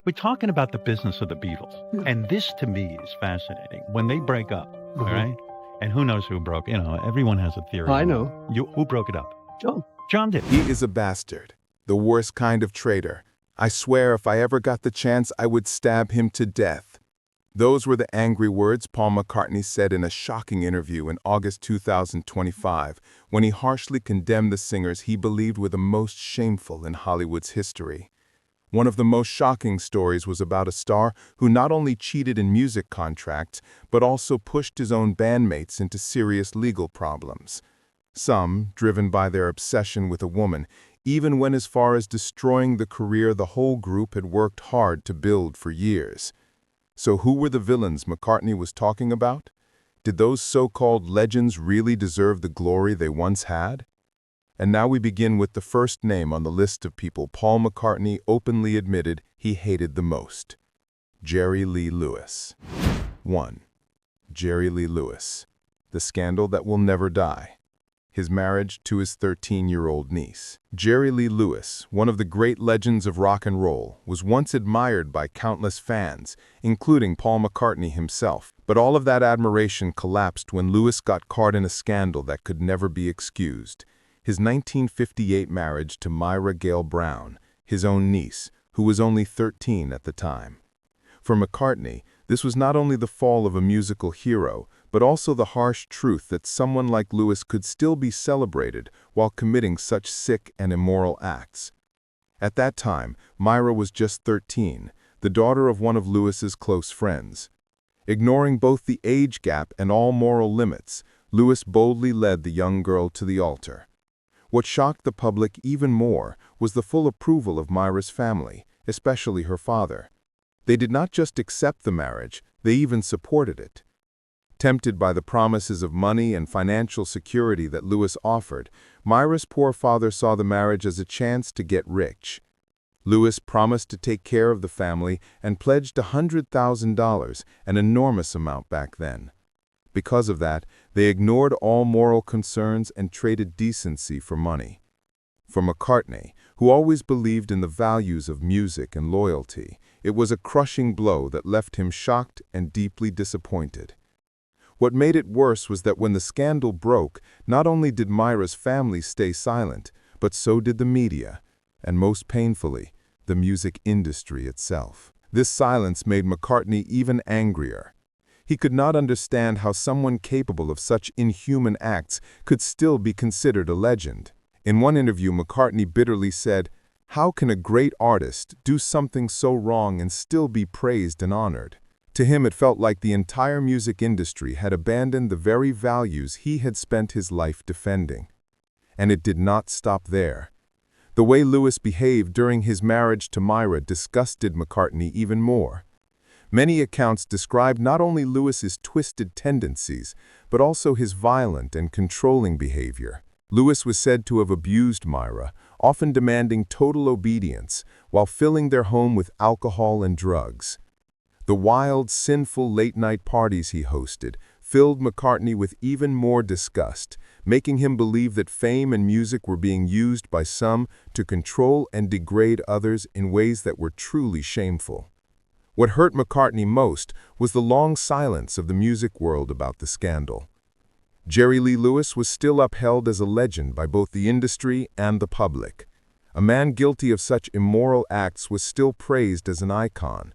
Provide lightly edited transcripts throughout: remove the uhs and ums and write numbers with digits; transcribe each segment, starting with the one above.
We're talking about the business of the Beatles. And this to me is fascinating. When they break up, all right? And who knows who broke, everyone has a theory. I know. Who broke it up? John. John did. He is a bastard, the worst kind of traitor. I swear if I ever got the chance, I would stab him to death. Those were the angry words Paul McCartney said in a shocking interview in August 2025, when he harshly condemned the singers he believed were the most shameful in Hollywood's history. One of the most shocking stories was about a star who not only cheated in music contracts, but also pushed his own bandmates into serious legal problems. Some, driven by their obsession with a woman, even went as far as destroying the career the whole group had worked hard to build for years. So who were the villains McCartney was talking about? Did those so-called legends really deserve the glory they once had? And now we begin with the first name on the list of people Paul McCartney openly admitted he hated the most: Jerry Lee Lewis. 1. Jerry Lee Lewis, the scandal that will never die. His marriage to his 13-year-old niece. Jerry Lee Lewis, one of the great legends of rock and roll, was once admired by countless fans, including Paul McCartney himself. But all of that admiration collapsed when Lewis got caught in a scandal that could never be excused: his 1958 marriage to Myra Gale Brown, his own niece, who was only 13 at the time. For McCartney, this was not only the fall of a musical hero, but also the harsh truth that someone like Lewis could still be celebrated while committing such sick and immoral acts. At that time, Myra was just 13, the daughter of one of Lewis's close friends. Ignoring both the age gap and all moral limits, Lewis boldly led the young girl to the altar. What shocked the public even more was the full approval of Myra's family, especially her father. They did not just accept the marriage, they even supported it. Tempted by the promises of money and financial security that Lewis offered, Myra's poor father saw the marriage as a chance to get rich. Lewis promised to take care of the family and pledged $100,000, an enormous amount back then. Because of that, they ignored all moral concerns and traded decency for money. For McCartney, who always believed in the values of music and loyalty, it was a crushing blow that left him shocked and deeply disappointed. What made it worse was that when the scandal broke, not only did Myra's family stay silent, but so did the media, and most painfully, the music industry itself. This silence made McCartney even angrier. He could not understand how someone capable of such inhuman acts could still be considered a legend. In one interview, McCartney bitterly said, "How can a great artist do something so wrong and still be praised and honored?" To him, it felt like the entire music industry had abandoned the very values he had spent his life defending. And it did not stop there. The way Lewis behaved during his marriage to Myra disgusted McCartney even more. Many accounts described not only Lewis's twisted tendencies, but also his violent and controlling behavior. Lewis was said to have abused Myra, often demanding total obedience, while filling their home with alcohol and drugs. The wild, sinful late-night parties he hosted filled McCartney with even more disgust, making him believe that fame and music were being used by some to control and degrade others in ways that were truly shameful. What hurt McCartney most was the long silence of the music world about the scandal. Jerry Lee Lewis was still upheld as a legend by both the industry and the public. A man guilty of such immoral acts was still praised as an icon.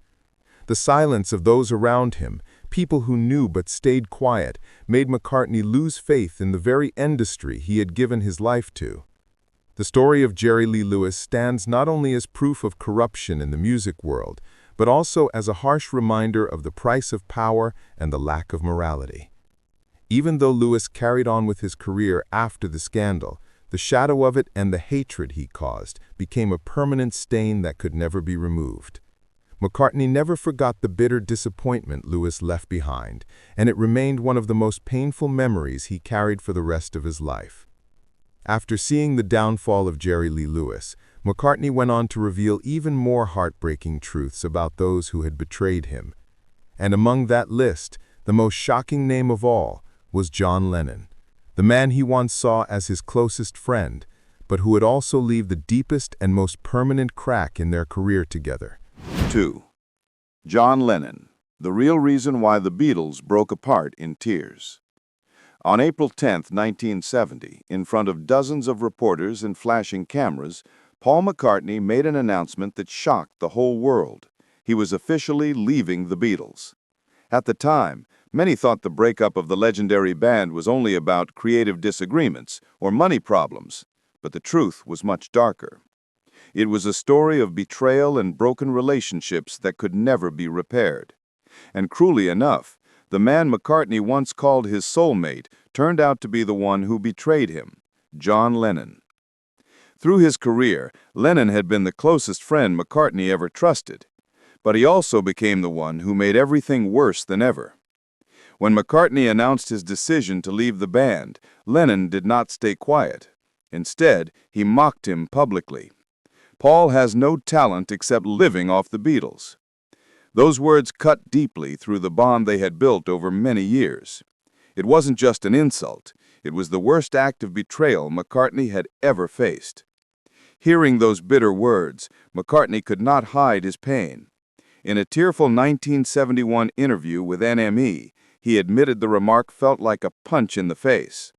The silence of those around him, people who knew but stayed quiet, made McCartney lose faith in the very industry he had given his life to. The story of Jerry Lee Lewis stands not only as proof of corruption in the music world, but also as a harsh reminder of the price of power and the lack of morality. Even though Lewis carried on with his career after the scandal, the shadow of it and the hatred he caused became a permanent stain that could never be removed. McCartney never forgot the bitter disappointment Lewis left behind, and it remained one of the most painful memories he carried for the rest of his life. After seeing the downfall of Jerry Lee Lewis, McCartney went on to reveal even more heartbreaking truths about those who had betrayed him. And among that list, the most shocking name of all was John Lennon, the man he once saw as his closest friend, but who would also leave the deepest and most permanent crack in their career together. 2. John Lennon, the real reason why the Beatles broke apart in tears. On April 10, 1970, in front of dozens of reporters and flashing cameras, Paul McCartney made an announcement that shocked the whole world. He was officially leaving the Beatles. At the time, many thought the breakup of the legendary band was only about creative disagreements or money problems, but the truth was much darker. It was a story of betrayal and broken relationships that could never be repaired. And cruelly enough, the man McCartney once called his soulmate turned out to be the one who betrayed him, John Lennon. Through his career, Lennon had been the closest friend McCartney ever trusted, but he also became the one who made everything worse than ever. When McCartney announced his decision to leave the band, Lennon did not stay quiet. Instead, he mocked him publicly. "Paul has no talent except living off the Beatles." Those words cut deeply through the bond they had built over many years. It wasn't just an insult, it was the worst act of betrayal McCartney had ever faced. Hearing those bitter words, McCartney could not hide his pain. In a tearful 1971 interview with NME, he admitted the remark felt like a punch in the face.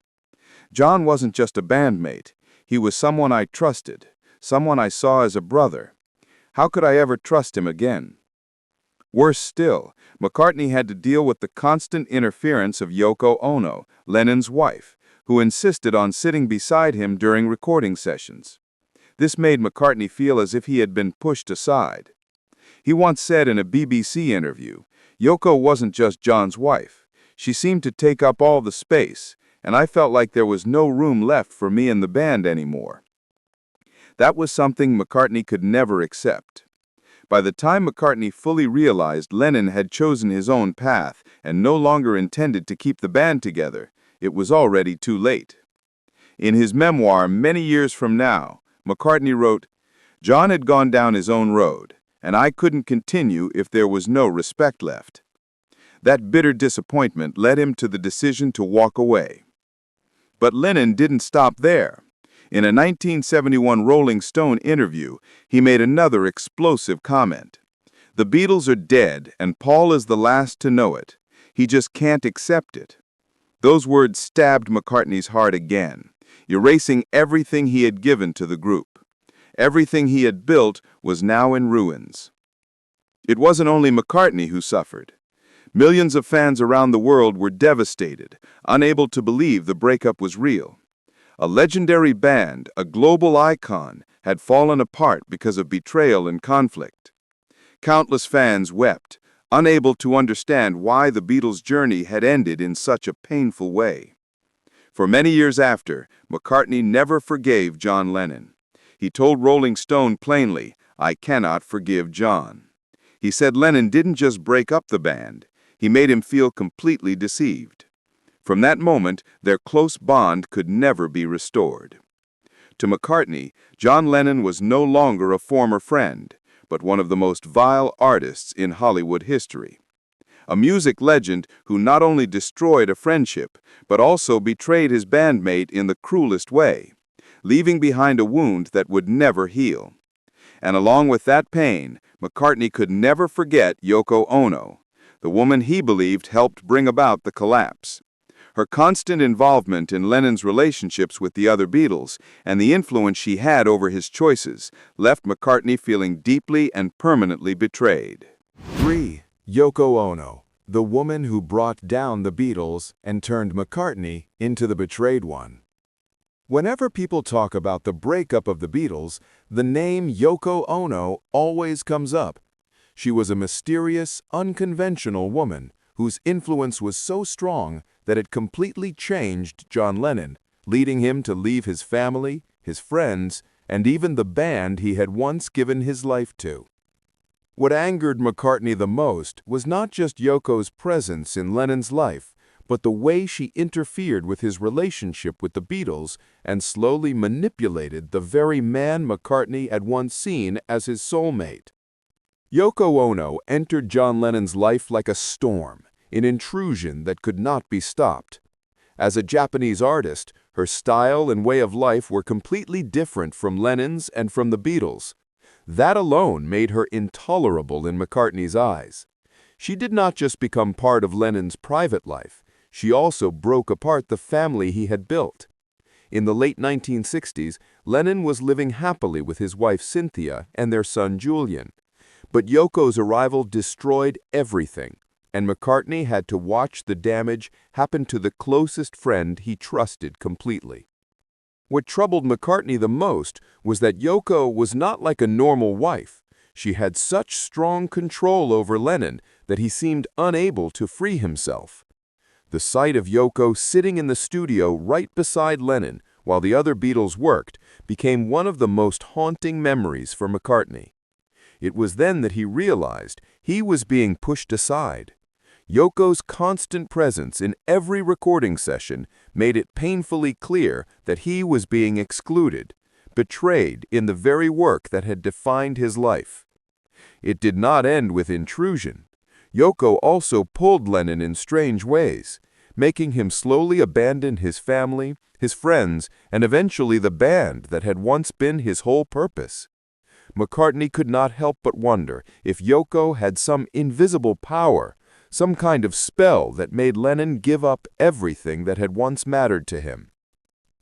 "John wasn't just a bandmate, he was someone I trusted. Someone I saw as a brother. How could I ever trust him again?" Worse still, McCartney had to deal with the constant interference of Yoko Ono, Lennon's wife, who insisted on sitting beside him during recording sessions. This made McCartney feel as if he had been pushed aside. He once said in a BBC interview, "Yoko wasn't just John's wife. She seemed to take up all the space, and I felt like there was no room left for me in the band anymore." That was something McCartney could never accept. By the time McCartney fully realized Lennon had chosen his own path and no longer intended to keep the band together, it was already too late. In his memoir, Many Years From Now, McCartney wrote, "John had gone down his own road, and I couldn't continue if there was no respect left." That bitter disappointment led him to the decision to walk away. But Lennon didn't stop there. In a 1971 Rolling Stone interview, he made another explosive comment. "The Beatles are dead, and Paul is the last to know it. He just can't accept it." Those words stabbed McCartney's heart again, erasing everything he had given to the group. Everything he had built was now in ruins. It wasn't only McCartney who suffered. Millions of fans around the world were devastated, unable to believe the breakup was real. A legendary band, a global icon, had fallen apart because of betrayal and conflict. Countless fans wept, unable to understand why the Beatles' journey had ended in such a painful way. For many years after, McCartney never forgave John Lennon. He told Rolling Stone plainly, "I cannot forgive John." He said Lennon didn't just break up the band, he made him feel completely deceived. From that moment, their close bond could never be restored. To McCartney, John Lennon was no longer a former friend, but one of the most vile artists in Hollywood history. A music legend who not only destroyed a friendship, but also betrayed his bandmate in the cruelest way, leaving behind a wound that would never heal. And along with that pain, McCartney could never forget Yoko Ono, the woman he believed helped bring about the collapse. Her constant involvement in Lennon's relationships with the other Beatles and the influence she had over his choices left McCartney feeling deeply and permanently betrayed. 3. Yoko Ono, the woman who brought down the Beatles and turned McCartney into the betrayed one. Whenever people talk about the breakup of the Beatles, the name Yoko Ono always comes up. She was a mysterious, unconventional woman whose influence was so strong that it completely changed John Lennon, leading him to leave his family, his friends, and even the band he had once given his life to. What angered McCartney the most was not just Yoko's presence in Lennon's life, but the way she interfered with his relationship with the Beatles and slowly manipulated the very man McCartney had once seen as his soulmate. Yoko Ono entered John Lennon's life like a storm, an intrusion that could not be stopped. As a Japanese artist, her style and way of life were completely different from Lennon's and from the Beatles. That alone made her intolerable in McCartney's eyes. She did not just become part of Lennon's private life, she also broke apart the family he had built. In the late 1960s, Lennon was living happily with his wife Cynthia and their son Julian. But Yoko's arrival destroyed everything, and McCartney had to watch the damage happen to the closest friend he trusted completely. What troubled McCartney the most was that Yoko was not like a normal wife. She had such strong control over Lennon that he seemed unable to free himself. The sight of Yoko sitting in the studio right beside Lennon while the other Beatles worked became one of the most haunting memories for McCartney. It was then that he realized he was being pushed aside. Yoko's constant presence in every recording session made it painfully clear that he was being excluded, betrayed in the very work that had defined his life. It did not end with intrusion. Yoko also pulled Lennon in strange ways, making him slowly abandon his family, his friends, and eventually the band that had once been his whole purpose. McCartney could not help but wonder if Yoko had some invisible power, some kind of spell that made Lennon give up everything that had once mattered to him.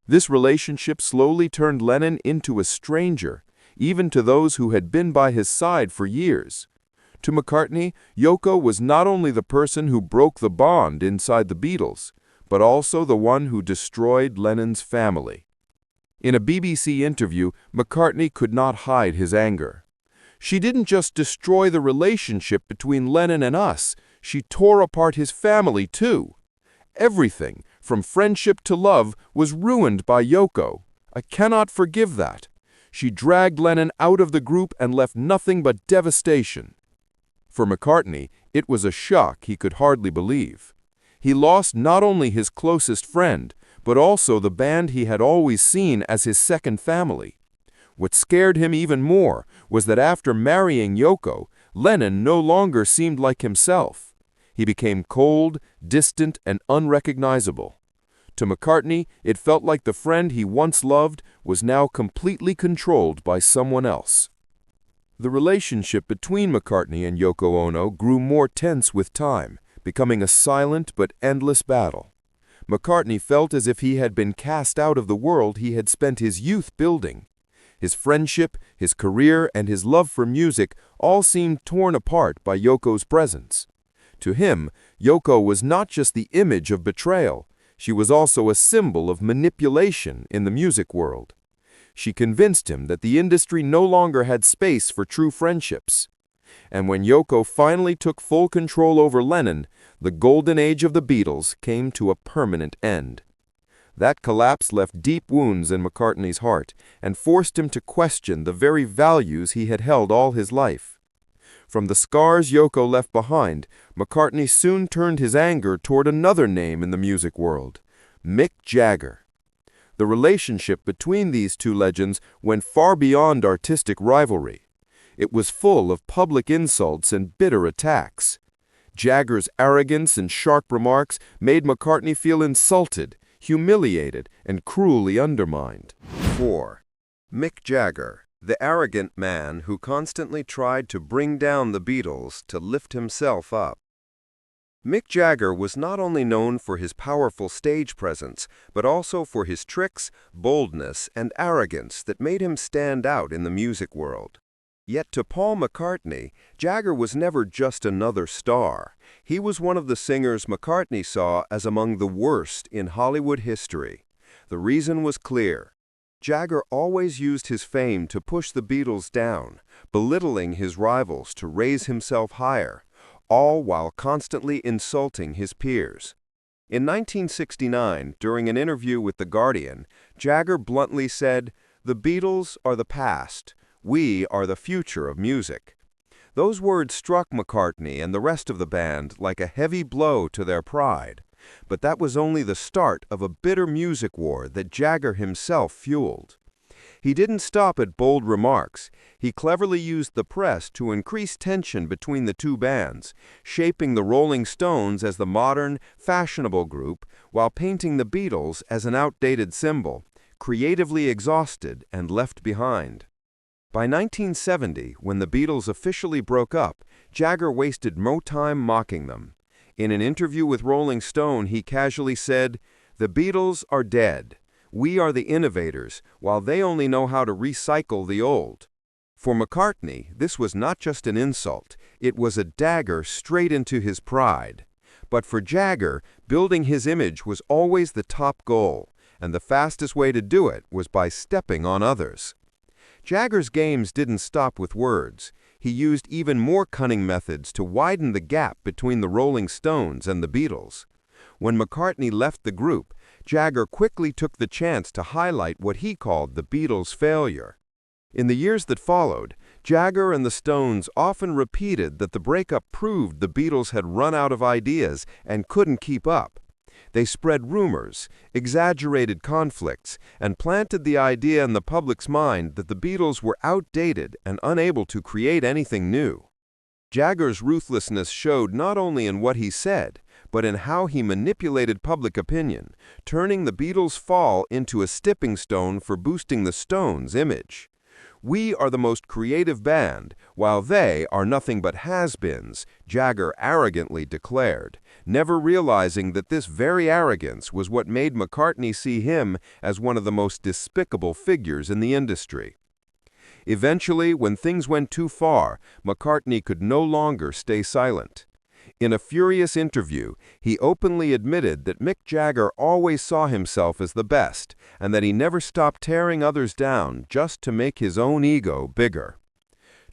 This relationship slowly turned Lennon into a stranger, even to those who had been by his side for years. To McCartney, Yoko was not only the person who broke the bond inside the Beatles, but also the one who destroyed Lennon's family. In a BBC interview, McCartney could not hide his anger. "She didn't just destroy the relationship between Lennon and us, she tore apart his family too. Everything, from friendship to love, was ruined by Yoko. I cannot forgive that. She dragged Lennon out of the group and left nothing but devastation." For McCartney, it was a shock he could hardly believe. He lost not only his closest friend, but also the band he had always seen as his second family. What scared him even more was that after marrying Yoko, Lennon no longer seemed like himself. He became cold, distant, and unrecognizable. To McCartney, it felt like the friend he once loved was now completely controlled by someone else. The relationship between McCartney and Yoko Ono grew more tense with time, becoming a silent but endless battle. McCartney felt as if he had been cast out of the world he had spent his youth building. His friendship, his career, and his love for music all seemed torn apart by Yoko's presence. To him, Yoko was not just the image of betrayal, she was also a symbol of manipulation in the music world. She convinced him that the industry no longer had space for true friendships. And when Yoko finally took full control over Lennon, the golden age of the Beatles came to a permanent end. That collapse left deep wounds in McCartney's heart and forced him to question the very values he had held all his life. From the scars Yoko left behind, McCartney soon turned his anger toward another name in the music world, Mick Jagger. The relationship between these two legends went far beyond artistic rivalry. It was full of public insults and bitter attacks. Jagger's arrogance and sharp remarks made McCartney feel insulted, humiliated, and cruelly undermined. 4. Mick Jagger, the arrogant man who constantly tried to bring down the Beatles to lift himself up. Mick Jagger was not only known for his powerful stage presence, but also for his tricks, boldness, and arrogance that made him stand out in the music world. Yet to Paul McCartney, Jagger was never just another star. He was one of the singers McCartney saw as among the worst in Hollywood history. The reason was clear. Jagger always used his fame to push the Beatles down, belittling his rivals to raise himself higher, all while constantly insulting his peers. In 1969, during an interview with The Guardian, Jagger bluntly said, "The Beatles are the past. We are the future of music." Those words struck McCartney and the rest of the band like a heavy blow to their pride. But that was only the start of a bitter music war that Jagger himself fueled. He didn't stop at bold remarks. He cleverly used the press to increase tension between the two bands, shaping the Rolling Stones as the modern, fashionable group, while painting the Beatles as an outdated symbol, creatively exhausted and left behind. By 1970, when the Beatles officially broke up, Jagger wasted no time mocking them. In an interview with Rolling Stone, he casually said, "The Beatles are dead. We are the innovators, while they only know how to recycle the old." For McCartney, this was not just an insult, it was a dagger straight into his pride. But for Jagger, building his image was always the top goal, and the fastest way to do it was by stepping on others. Jagger's games didn't stop with words. He used even more cunning methods to widen the gap between the Rolling Stones and the Beatles. When McCartney left the group, Jagger quickly took the chance to highlight what he called the Beatles' failure. In the years that followed, Jagger and the Stones often repeated that the breakup proved the Beatles had run out of ideas and couldn't keep up. They spread rumors, exaggerated conflicts, and planted the idea in the public's mind that the Beatles were outdated and unable to create anything new. Jagger's ruthlessness showed not only in what he said, but in how he manipulated public opinion, turning the Beatles' fall into a stepping stone for boosting the Stones' image. "We are the most creative band, while they are nothing but has-beens," Jagger arrogantly declared, never realizing that this very arrogance was what made McCartney see him as one of the most despicable figures in the industry. Eventually, when things went too far, McCartney could no longer stay silent. In a furious interview, he openly admitted that Mick Jagger always saw himself as the best, and that he never stopped tearing others down just to make his own ego bigger.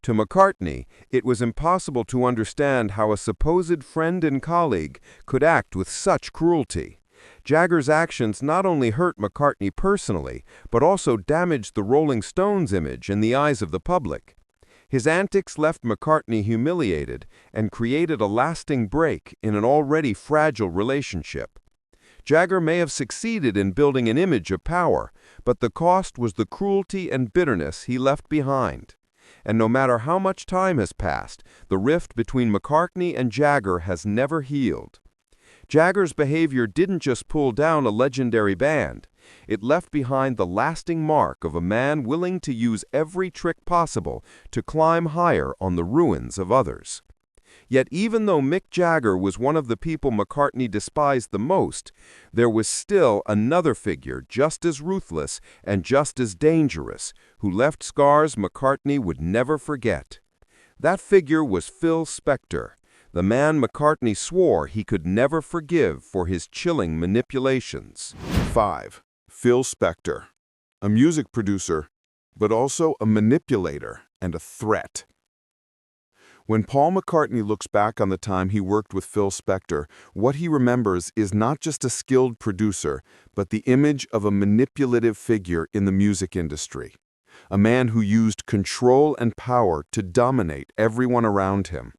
To McCartney, it was impossible to understand how a supposed friend and colleague could act with such cruelty. Jagger's actions not only hurt McCartney personally, but also damaged the Rolling Stones' image in the eyes of the public. His antics left McCartney humiliated and created a lasting break in an already fragile relationship. Jagger may have succeeded in building an image of power, but the cost was the cruelty and bitterness he left behind. And no matter how much time has passed, the rift between McCartney and Jagger has never healed. Jagger's behavior didn't just pull down a legendary band. It left behind the lasting mark of a man willing to use every trick possible to climb higher on the ruins of others. Yet even though Mick Jagger was one of the people McCartney despised the most, there was still another figure just as ruthless and just as dangerous, who left scars McCartney would never forget. That figure was Phil Spector, the man McCartney swore he could never forgive for his chilling manipulations. 5. Phil Spector, a music producer, but also a manipulator and a threat. When Paul McCartney looks back on the time he worked with Phil Spector, what he remembers is not just a skilled producer, but the image of a manipulative figure in the music industry. A man who used control and power to dominate everyone around him.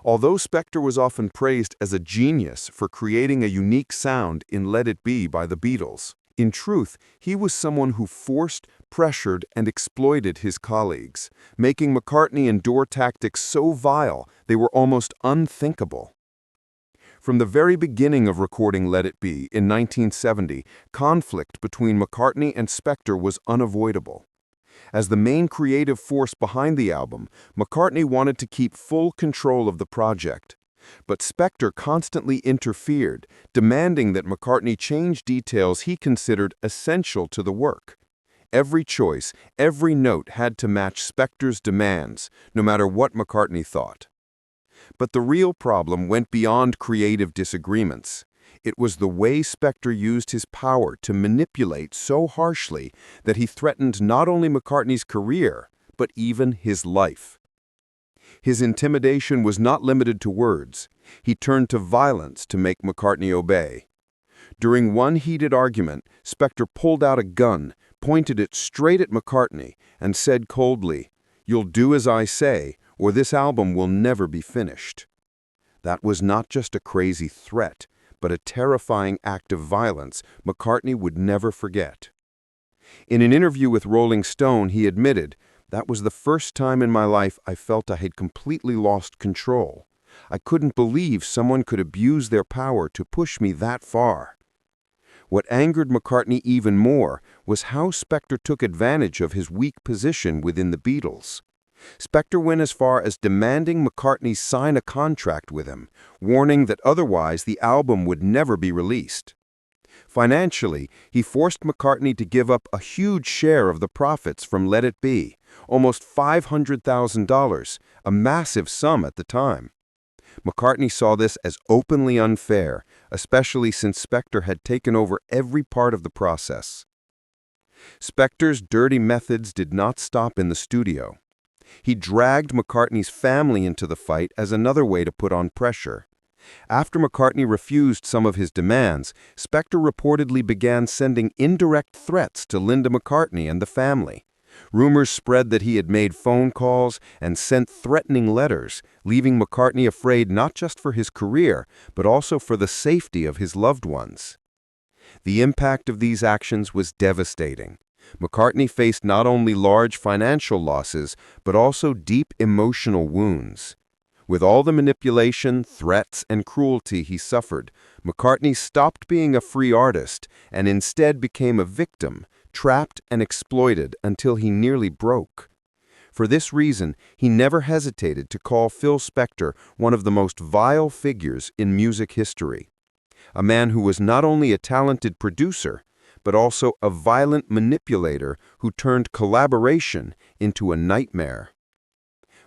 Although Spector was often praised as a genius for creating a unique sound in Let It Be by the Beatles, in truth, he was someone who forced, pressured, and exploited his colleagues, making McCartney endure tactics so vile they were almost unthinkable. From the very beginning of recording Let It Be in 1970, conflict between McCartney and Spector was unavoidable. As the main creative force behind the album, McCartney wanted to keep full control of the project. But Spector constantly interfered, demanding that McCartney change details he considered essential to the work. Every choice, every note had to match Spector's demands, no matter what McCartney thought. But the real problem went beyond creative disagreements. It was the way Spector used his power to manipulate so harshly that he threatened not only McCartney's career, but even his life. His intimidation was not limited to words. He turned to violence to make McCartney obey. During one heated argument, Spector pulled out a gun, pointed it straight at McCartney, and said coldly, "You'll do as I say, or this album will never be finished." That was not just a crazy threat, but a terrifying act of violence McCartney would never forget. In an interview with Rolling Stone, he admitted, "That was the first time in my life I felt I had completely lost control. I couldn't believe someone could abuse their power to push me that far." What angered McCartney even more was how Spector took advantage of his weak position within the Beatles. Spector went as far as demanding McCartney sign a contract with him, warning that otherwise the album would never be released. Financially, he forced McCartney to give up a huge share of the profits from Let It Be, almost $500,000, a massive sum at the time. McCartney saw this as openly unfair, especially since Spector had taken over every part of the process. Spector's dirty methods did not stop in the studio. He dragged McCartney's family into the fight as another way to put on pressure. After McCartney refused some of his demands, Spector reportedly began sending indirect threats to Linda McCartney and the family. Rumors spread that he had made phone calls and sent threatening letters, leaving McCartney afraid not just for his career, but also for the safety of his loved ones. The impact of these actions was devastating. McCartney faced not only large financial losses, but also deep emotional wounds. With all the manipulation, threats, and cruelty he suffered, McCartney stopped being a free artist and instead became a victim, trapped and exploited until he nearly broke. For this reason, he never hesitated to call Phil Spector one of the most vile figures in music history. A man who was not only a talented producer, but also a violent manipulator who turned collaboration into a nightmare.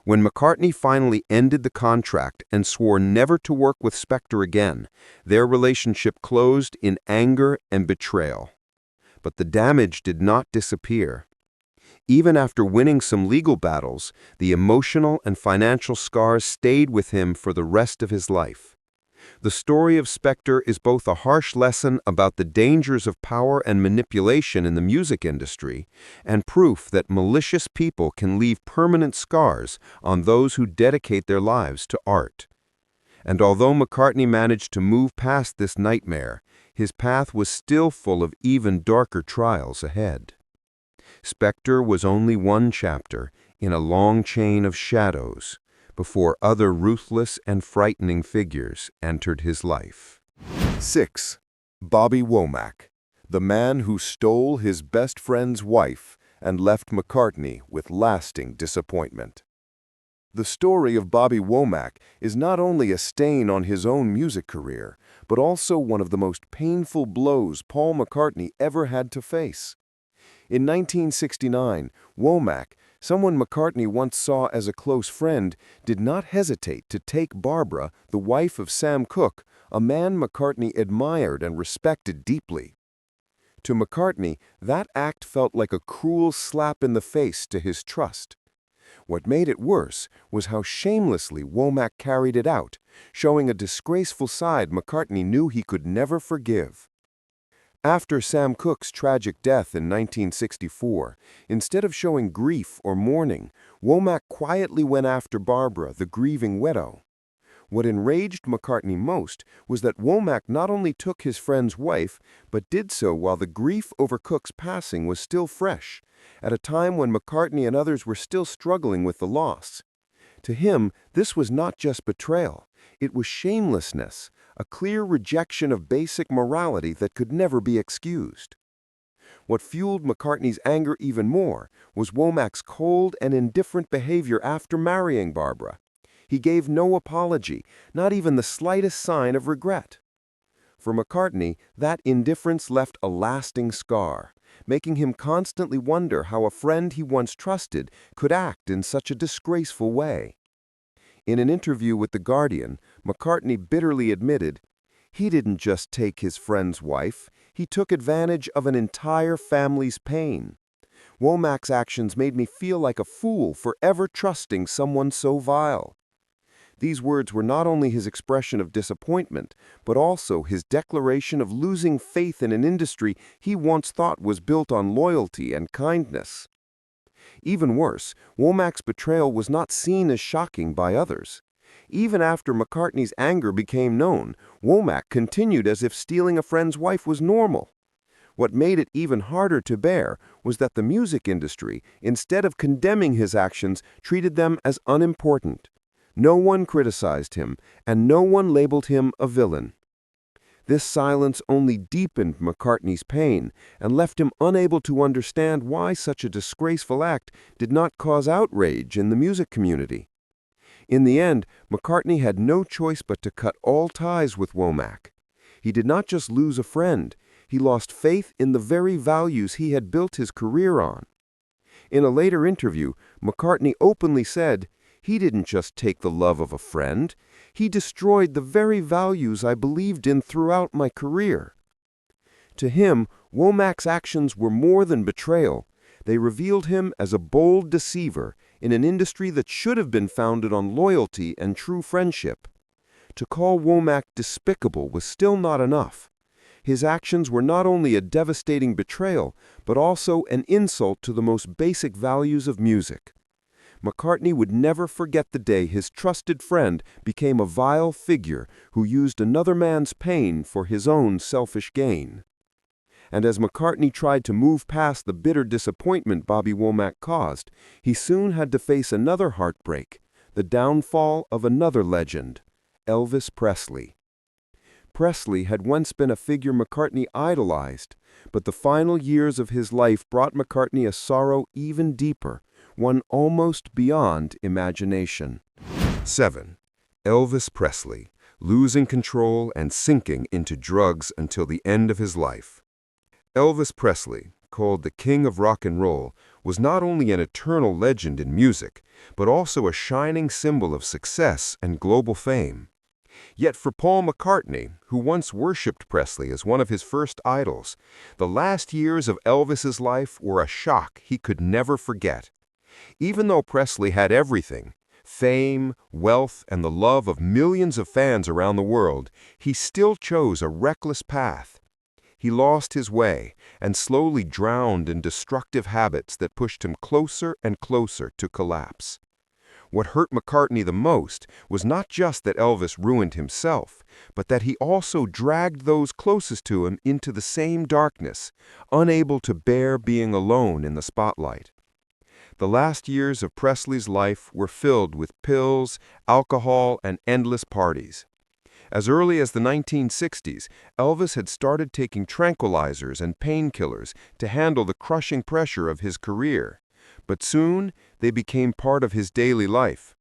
When McCartney finally ended the contract and swore never to work with Spector again, their relationship closed in anger and betrayal. But the damage did not disappear. Even after winning some legal battles, the emotional and financial scars stayed with him for the rest of his life. The story of Spector is both a harsh lesson about the dangers of power and manipulation in the music industry and proof that malicious people can leave permanent scars on those who dedicate their lives to art. And although McCartney managed to move past this nightmare, his path was still full of even darker trials ahead. Spector was only one chapter in a long chain of shadows before other ruthless and frightening figures entered his life. 6. Bobby Womack, the man who stole his best friend's wife and left McCartney with lasting disappointment. The story of Bobby Womack is not only a stain on his own music career, but also one of the most painful blows Paul McCartney ever had to face. In 1969, Womack, someone McCartney once saw as a close friend, did not hesitate to take Barbara, the wife of Sam Cooke, a man McCartney admired and respected deeply. To McCartney, that act felt like a cruel slap in the face to his trust. What made it worse was how shamelessly Womack carried it out, showing a disgraceful side McCartney knew he could never forgive. After Sam Cooke's tragic death in 1964, instead of showing grief or mourning, Womack quietly went after Barbara, the grieving widow. What enraged McCartney most was that Womack not only took his friend's wife, but did so while the grief over Cooke's passing was still fresh, at a time when McCartney and others were still struggling with the loss. To him, this was not just betrayal, it was shamelessness, a clear rejection of basic morality that could never be excused. What fueled McCartney's anger even more was Womack's cold and indifferent behavior after marrying Barbara. He gave no apology, not even the slightest sign of regret. For McCartney, that indifference left a lasting scar, making him constantly wonder how a friend he once trusted could act in such a disgraceful way. In an interview with The Guardian, McCartney bitterly admitted, "He didn't just take his friend's wife, he took advantage of an entire family's pain. Womack's actions made me feel like a fool for ever trusting someone so vile." These words were not only his expression of disappointment, but also his declaration of losing faith in an industry he once thought was built on loyalty and kindness. Even worse, Womack's betrayal was not seen as shocking by others. Even after McCartney's anger became known, Womack continued as if stealing a friend's wife was normal. What made it even harder to bear was that the music industry, instead of condemning his actions, treated them as unimportant. No one criticized him, and no one labeled him a villain. This silence only deepened McCartney's pain and left him unable to understand why such a disgraceful act did not cause outrage in the music community. In the end, McCartney had no choice but to cut all ties with Womack. He did not just lose a friend, he lost faith in the very values he had built his career on. In a later interview, McCartney openly said, "He didn't just take the love of a friend, he destroyed the very values I believed in throughout my career." To him, Womack's actions were more than betrayal. They revealed him as a bold deceiver in an industry that should have been founded on loyalty and true friendship. To call Womack despicable was still not enough. His actions were not only a devastating betrayal, but also an insult to the most basic values of music. McCartney would never forget the day his trusted friend became a vile figure who used another man's pain for his own selfish gain. And as McCartney tried to move past the bitter disappointment Bobby Womack caused, he soon had to face another heartbreak, the downfall of another legend, Elvis Presley. Presley had once been a figure McCartney idolized, but the final years of his life brought McCartney a sorrow even deeper, one almost beyond imagination. 7. Elvis Presley, losing control and sinking into drugs until the end of his life. Elvis Presley, called the King of Rock and Roll, was not only an eternal legend in music, but also a shining symbol of success and global fame. Yet for Paul McCartney, who once worshipped Presley as one of his first idols, the last years of Elvis's life were a shock he could never forget. Even though Presley had everything, fame, wealth, and the love of millions of fans around the world, he still chose a reckless path. He lost his way and slowly drowned in destructive habits that pushed him closer and closer to collapse. What hurt McCartney the most was not just that Elvis ruined himself, but that he also dragged those closest to him into the same darkness, unable to bear being alone in the spotlight. The last years of Presley's life were filled with pills, alcohol, and endless parties. As early as the 1960s, Elvis had started taking tranquilizers and painkillers to handle the crushing pressure of his career. But soon, they became part of his daily life.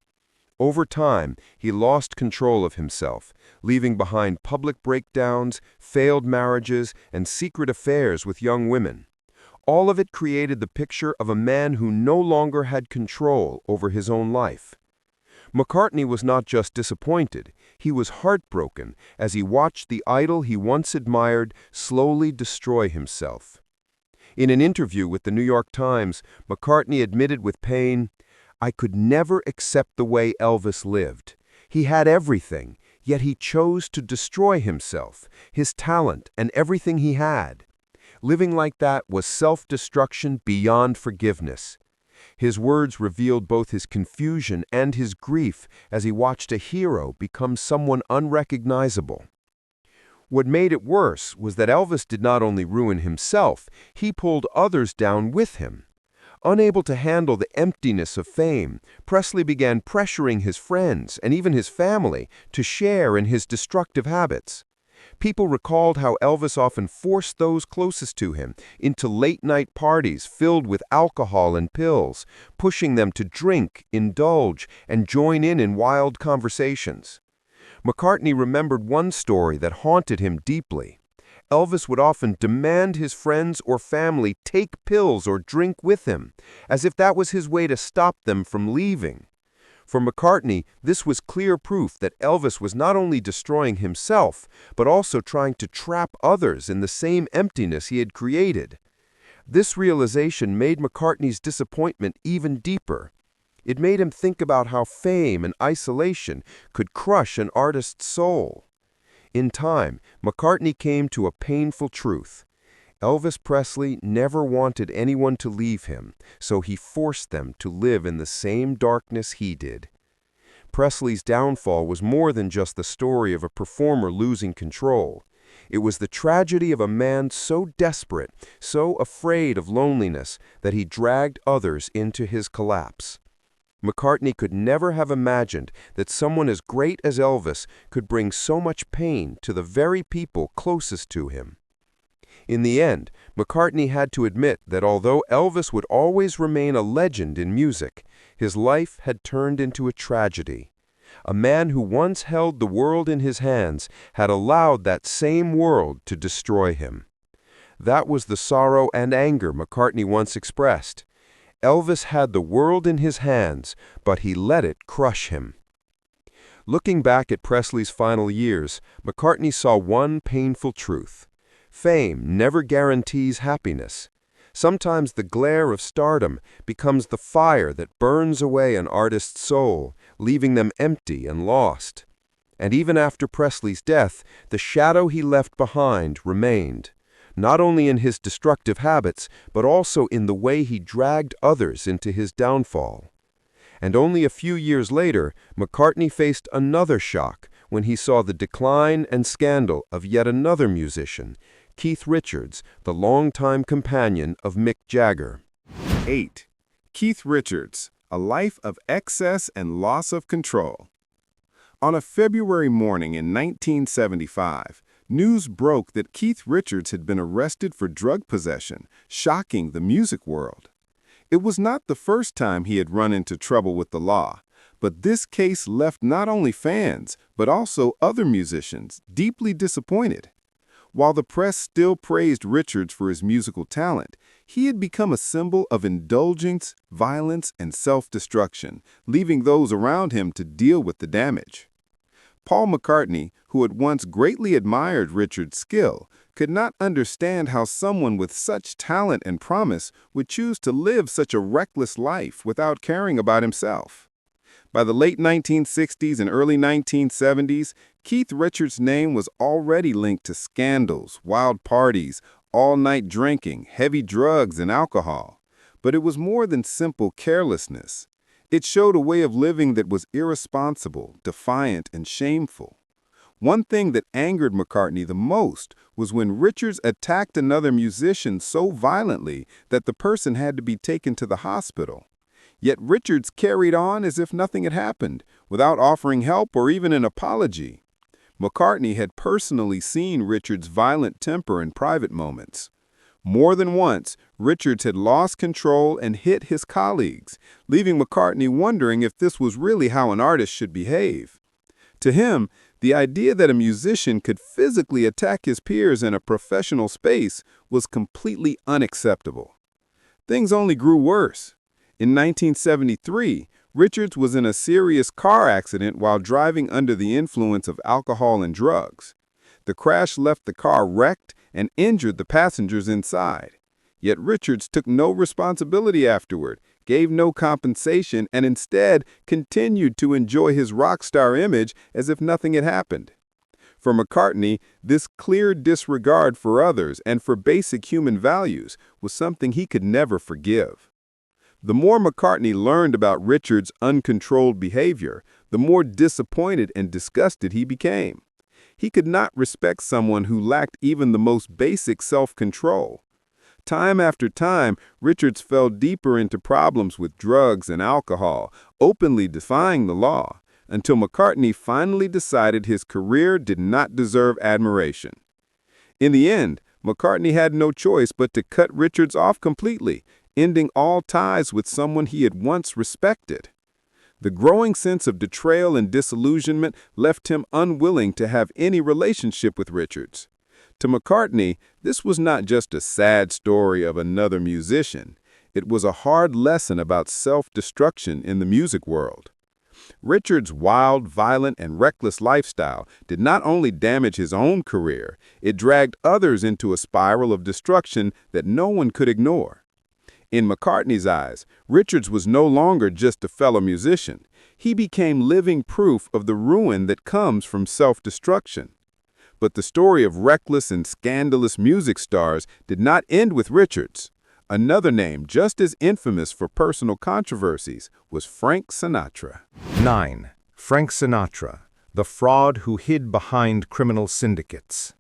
Over time, he lost control of himself, leaving behind public breakdowns, failed marriages, and secret affairs with young women. All of it created the picture of a man who no longer had control over his own life. McCartney was not just disappointed, he was heartbroken as he watched the idol he once admired slowly destroy himself. In an interview with the New York Times, McCartney admitted with pain, "I could never accept the way Elvis lived. He had everything, yet he chose to destroy himself, his talent, and everything he had. Living like that was self-destruction beyond forgiveness." His words revealed both his confusion and his grief as he watched a hero become someone unrecognizable. What made it worse was that Elvis did not only ruin himself, he pulled others down with him. Unable to handle the emptiness of fame, Presley began pressuring his friends and even his family to share in his destructive habits. People recalled how Elvis often forced those closest to him into late-night parties filled with alcohol and pills, pushing them to drink, indulge, and join in wild conversations. McCartney remembered one story that haunted him deeply. Elvis would often demand his friends or family take pills or drink with him, as if that was his way to stop them from leaving. For McCartney, this was clear proof that Elvis was not only destroying himself, but also trying to trap others in the same emptiness he had created. This realization made McCartney's disappointment even deeper. It made him think about how fame and isolation could crush an artist's soul. In time, McCartney came to a painful truth. Elvis Presley never wanted anyone to leave him, so he forced them to live in the same darkness he did. Presley's downfall was more than just the story of a performer losing control. It was the tragedy of a man so desperate, so afraid of loneliness, that he dragged others into his collapse. McCartney could never have imagined that someone as great as Elvis could bring so much pain to the very people closest to him. In the end, McCartney had to admit that although Elvis would always remain a legend in music, his life had turned into a tragedy. A man who once held the world in his hands had allowed that same world to destroy him. That was the sorrow and anger McCartney once expressed. Elvis had the world in his hands, but he let it crush him. Looking back at Presley's final years, McCartney saw one painful truth. Fame never guarantees happiness. Sometimes the glare of stardom becomes the fire that burns away an artist's soul, leaving them empty and lost. And even after Presley's death, the shadow he left behind remained, not only in his destructive habits, but also in the way he dragged others into his downfall. And only a few years later, McCartney faced another shock when he saw the decline and scandal of yet another musician, Keith Richards, the longtime companion of Mick Jagger. 8. Keith Richards, a life of excess and loss of control. On a February morning in 1975, news broke that Keith Richards had been arrested for drug possession, shocking the music world. It was not the first time he had run into trouble with the law, but this case left not only fans, but also other musicians deeply disappointed. While the press still praised Richards for his musical talent, he had become a symbol of indulgence, violence, and self-destruction, leaving those around him to deal with the damage. Paul McCartney, who had once greatly admired Richards' skill, could not understand how someone with such talent and promise would choose to live such a reckless life without caring about himself. By the late 1960s and early 1970s, Keith Richards' name was already linked to scandals, wild parties, all-night drinking, heavy drugs, and alcohol. But it was more than simple carelessness. It showed a way of living that was irresponsible, defiant, and shameful. One thing that angered McCartney the most was when Richards attacked another musician so violently that the person had to be taken to the hospital. Yet Richards carried on as if nothing had happened, without offering help or even an apology. McCartney had personally seen Richards' violent temper in private moments. More than once, Richards had lost control and hit his colleagues, leaving McCartney wondering if this was really how an artist should behave. To him, the idea that a musician could physically attack his peers in a professional space was completely unacceptable. Things only grew worse. In 1973, Richards was in a serious car accident while driving under the influence of alcohol and drugs. The crash left the car wrecked and injured the passengers inside. Yet Richards took no responsibility afterward, gave no compensation, and instead continued to enjoy his rock star image as if nothing had happened. For McCartney, this clear disregard for others and for basic human values was something he could never forgive. The more McCartney learned about Richards' uncontrolled behavior, the more disappointed and disgusted he became. He could not respect someone who lacked even the most basic self-control. Time after time, Richards fell deeper into problems with drugs and alcohol, openly defying the law, until McCartney finally decided his career did not deserve admiration. In the end, McCartney had no choice but to cut Richards off completely, ending all ties with someone he had once respected. The growing sense of betrayal and disillusionment left him unwilling to have any relationship with Richards. To McCartney, this was not just a sad story of another musician. It was a hard lesson about self-destruction in the music world. Richards' wild, violent, and reckless lifestyle did not only damage his own career, it dragged others into a spiral of destruction that no one could ignore. In McCartney's eyes, Richards was no longer just a fellow musician. He became living proof of the ruin that comes from self-destruction. But the story of reckless and scandalous music stars did not end with Richards. Another name just as infamous for personal controversies was Frank Sinatra. 9. Frank Sinatra, the fraud who hid behind criminal syndicates.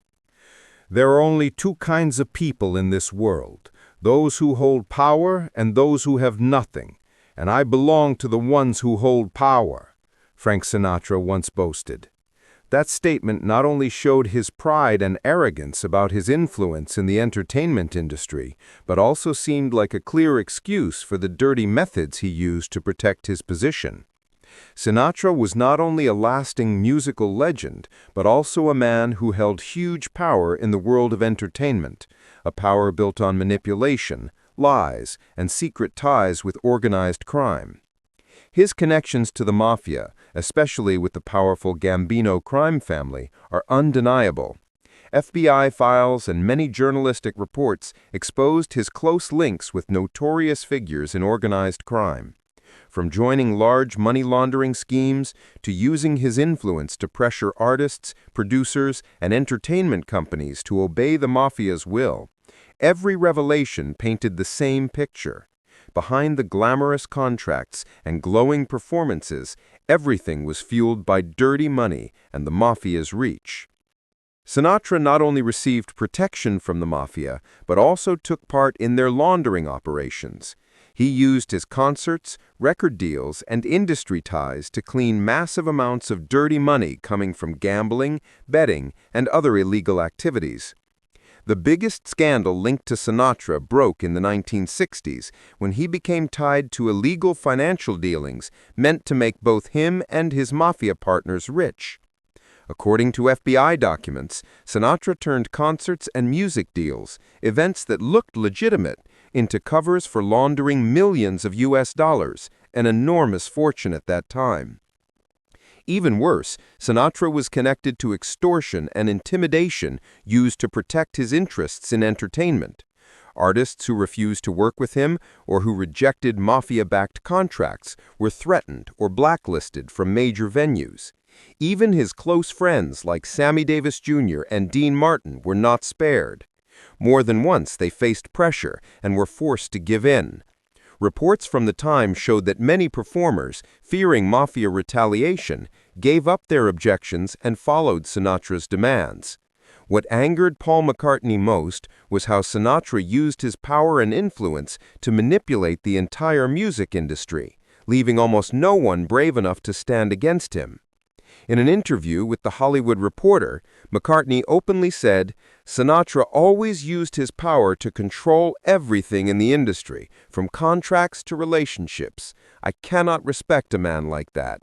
There are only two kinds of people in this world, those who hold power and those who have nothing, and I belong to the ones who hold power," Frank Sinatra once boasted. That statement not only showed his pride and arrogance about his influence in the entertainment industry, but also seemed like a clear excuse for the dirty methods he used to protect his position. Sinatra was not only a lasting musical legend, but also a man who held huge power in the world of entertainment, a power built on manipulation, lies, and secret ties with organized crime. His connections to the mafia, especially with the powerful Gambino crime family, are undeniable. FBI files and many journalistic reports exposed his close links with notorious figures in organized crime. From joining large money laundering schemes to using his influence to pressure artists, producers, and entertainment companies to obey the mafia's will, every revelation painted the same picture. Behind the glamorous contracts and glowing performances, everything was fueled by dirty money and the mafia's reach. Sinatra not only received protection from the mafia, but also took part in their laundering operations. He used his concerts, record deals, and industry ties to clean massive amounts of dirty money coming from gambling, betting, and other illegal activities. The biggest scandal linked to Sinatra broke in the 1960s when he became tied to illegal financial dealings meant to make both him and his mafia partners rich. According to FBI documents, Sinatra turned concerts and music deals, events that looked legitimate, into covers for laundering millions of US dollars, an enormous fortune at that time. Even worse, Sinatra was connected to extortion and intimidation used to protect his interests in entertainment. Artists who refused to work with him or who rejected mafia-backed contracts were threatened or blacklisted from major venues. Even his close friends like Sammy Davis Jr. and Dean Martin were not spared. More than once they faced pressure and were forced to give in. Reports from the time showed that many performers, fearing mafia retaliation, gave up their objections and followed Sinatra's demands. What angered Paul McCartney most was how Sinatra used his power and influence to manipulate the entire music industry, leaving almost no one brave enough to stand against him. In an interview with The Hollywood Reporter, McCartney openly said, "Sinatra always used his power to control everything in the industry, from contracts to relationships. I cannot respect a man like that."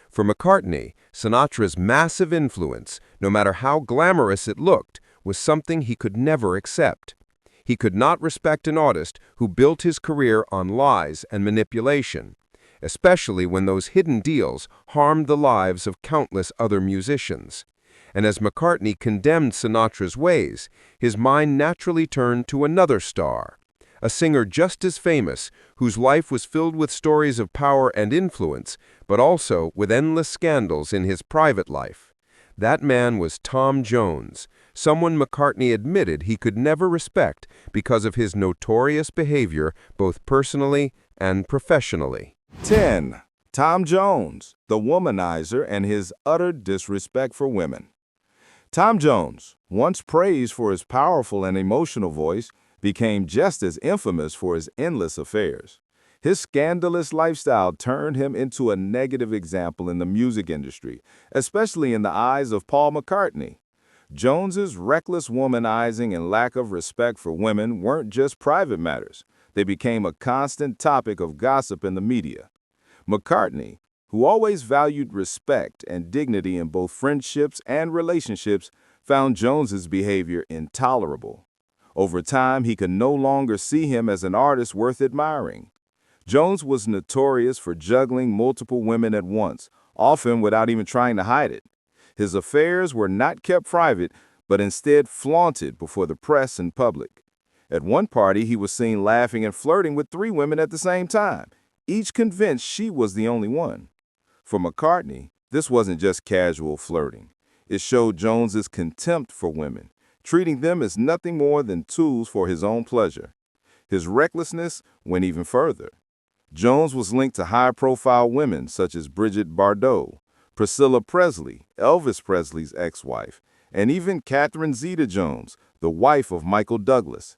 For McCartney, Sinatra's massive influence, no matter how glamorous it looked, was something he could never accept. He could not respect an artist who built his career on lies and manipulation, especially when those hidden deals harmed the lives of countless other musicians. And as McCartney condemned Sinatra's ways, his mind naturally turned to another star, a singer just as famous, whose life was filled with stories of power and influence, but also with endless scandals in his private life. That man was Tom Jones, someone McCartney admitted he could never respect because of his notorious behavior both personally and professionally. 10. Tom Jones, the womanizer and his utter disrespect for women. Tom Jones, once praised for his powerful and emotional voice, became just as infamous for his endless affairs. His scandalous lifestyle turned him into a negative example in the music industry, especially in the eyes of Paul McCartney. Jones's reckless womanizing and lack of respect for women weren't just private matters. They became a constant topic of gossip in the media. McCartney, who always valued respect and dignity in both friendships and relationships, found Jones's behavior intolerable. Over time, he could no longer see him as an artist worth admiring. Jones was notorious for juggling multiple women at once, often without even trying to hide it. His affairs were not kept private, but instead flaunted before the press and public. At one party, he was seen laughing and flirting with 3 women at the same time, each convinced she was the only one. For McCartney, this wasn't just casual flirting. It showed Jones's contempt for women, treating them as nothing more than tools for his own pleasure. His recklessness went even further. Jones was linked to high-profile women such as Bridget Bardot, Priscilla Presley, Elvis Presley's ex-wife, and even Catherine Zeta-Jones, the wife of Michael Douglas.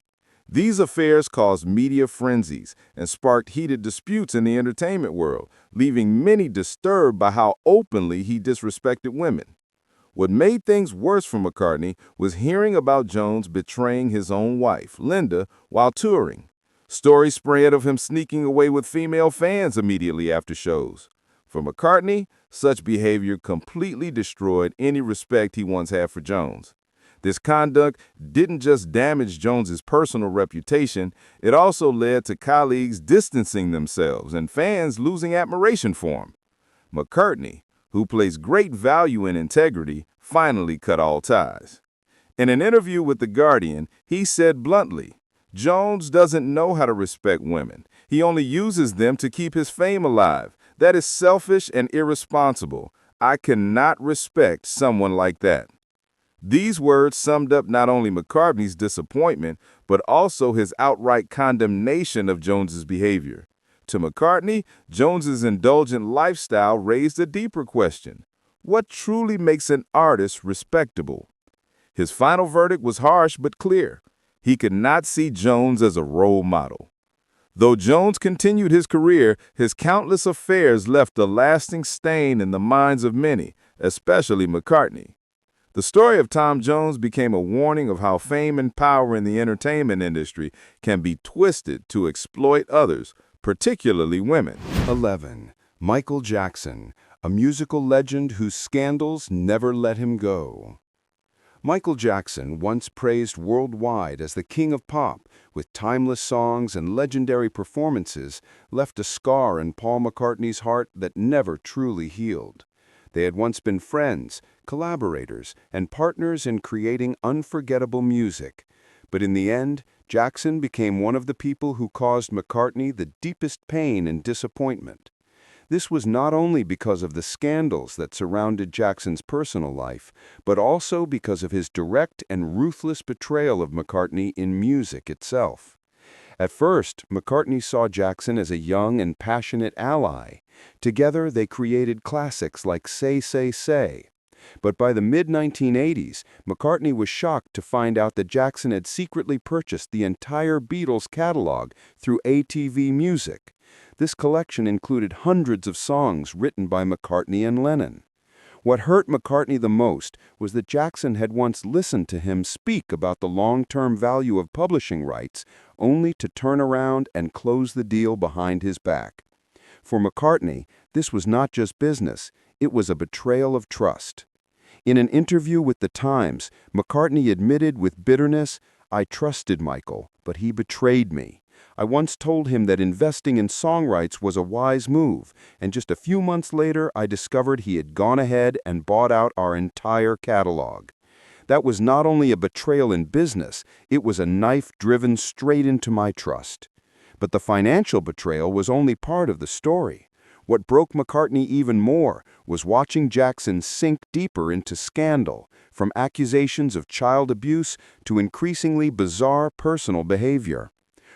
These affairs caused media frenzies and sparked heated disputes in the entertainment world, leaving many disturbed by how openly he disrespected women. What made things worse for McCartney was hearing about Jones betraying his own wife, Linda, while touring. Stories spread of him sneaking away with female fans immediately after shows. For McCartney, such behavior completely destroyed any respect he once had for Jones. This conduct didn't just damage Jones's personal reputation, it also led to colleagues distancing themselves and fans losing admiration for him. McCartney, who placed great value in integrity, finally cut all ties. In an interview with The Guardian, he said bluntly, "Jones doesn't know how to respect women. He only uses them to keep his fame alive. That is selfish and irresponsible. I cannot respect someone like that." These words summed up not only McCartney's disappointment, but also his outright condemnation of Jones's behavior. To McCartney, Jones's indulgent lifestyle raised a deeper question. What truly makes an artist respectable? His final verdict was harsh but clear. He could not see Jones as a role model. Though Jones continued his career, his countless affairs left a lasting stain in the minds of many, especially McCartney. The story of Tom Jones became a warning of how fame and power in the entertainment industry can be twisted to exploit others, particularly women. 11. Michael Jackson, a musical legend whose scandals never let him go. Michael Jackson, once praised worldwide as the king of pop, with timeless songs and legendary performances, left a scar in Paul McCartney's heart that never truly healed. They had once been friends, collaborators, and partners in creating unforgettable music. But in the end, Jackson became one of the people who caused McCartney the deepest pain and disappointment. This was not only because of the scandals that surrounded Jackson's personal life, but also because of his direct and ruthless betrayal of McCartney in music itself. At first, McCartney saw Jackson as a young and passionate ally. Together, they created classics like Say, Say, Say. But by the mid-1980s, McCartney was shocked to find out that Jackson had secretly purchased the entire Beatles catalog through ATV Music. This collection included hundreds of songs written by McCartney and Lennon. What hurt McCartney the most was that Jackson had once listened to him speak about the long-term value of publishing rights, only to turn around and close the deal behind his back. For McCartney, this was not just business, it was a betrayal of trust. In an interview with The Times, McCartney admitted with bitterness, "I trusted Michael, but he betrayed me. I once told him that investing in song rights was a wise move, and just a few months later I discovered he had gone ahead and bought out our entire catalog. That was not only a betrayal in business, it was a knife driven straight into my trust." But the financial betrayal was only part of the story. What broke McCartney even more was watching Jackson sink deeper into scandal, from accusations of child abuse to increasingly bizarre personal behavior.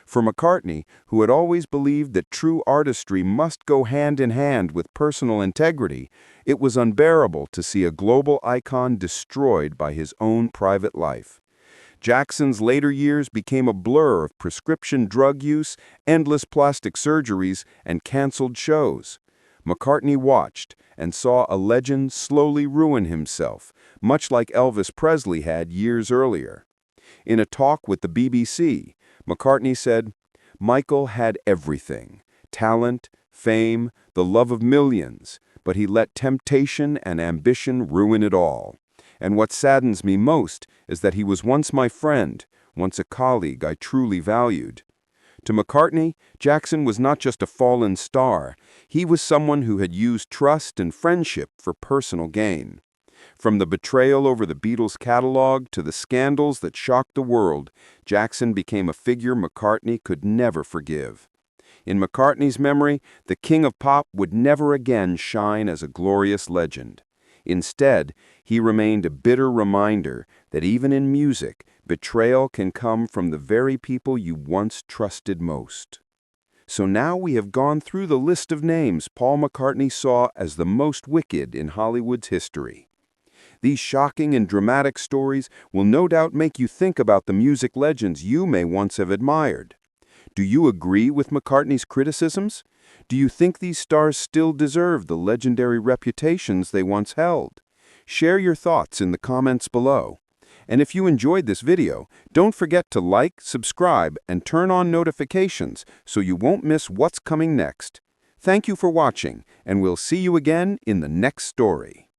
For McCartney, who had always believed that true artistry must go hand in hand with personal integrity, it was unbearable to see a global icon destroyed by his own private life. Jackson's later years became a blur of prescription drug use, endless plastic surgeries, and canceled shows. McCartney watched and saw a legend slowly ruin himself, much like Elvis Presley had years earlier. In a talk with the BBC, McCartney said, "Michael had everything: talent, fame, the love of millions, but he let temptation and ambition ruin it all. And what saddens me most is that he was once my friend, once a colleague I truly valued." To McCartney, Jackson was not just a fallen star, he was someone who had used trust and friendship for personal gain. From the betrayal over the Beatles catalog to the scandals that shocked the world, Jackson became a figure McCartney could never forgive. In McCartney's memory, the king of pop would never again shine as a glorious legend. Instead, he remained a bitter reminder that even in music, betrayal can come from the very people you once trusted most. So now we have gone through the list of names Paul McCartney saw as the most wicked in Hollywood's history. These shocking and dramatic stories will no doubt make you think about the music legends you may once have admired. Do you agree with McCartney's criticisms? Do you think these stars still deserve the legendary reputations they once held? Share your thoughts in the comments below. And if you enjoyed this video, don't forget to like, subscribe, and turn on notifications so you won't miss what's coming next. Thank you for watching, and we'll see you again in the next story.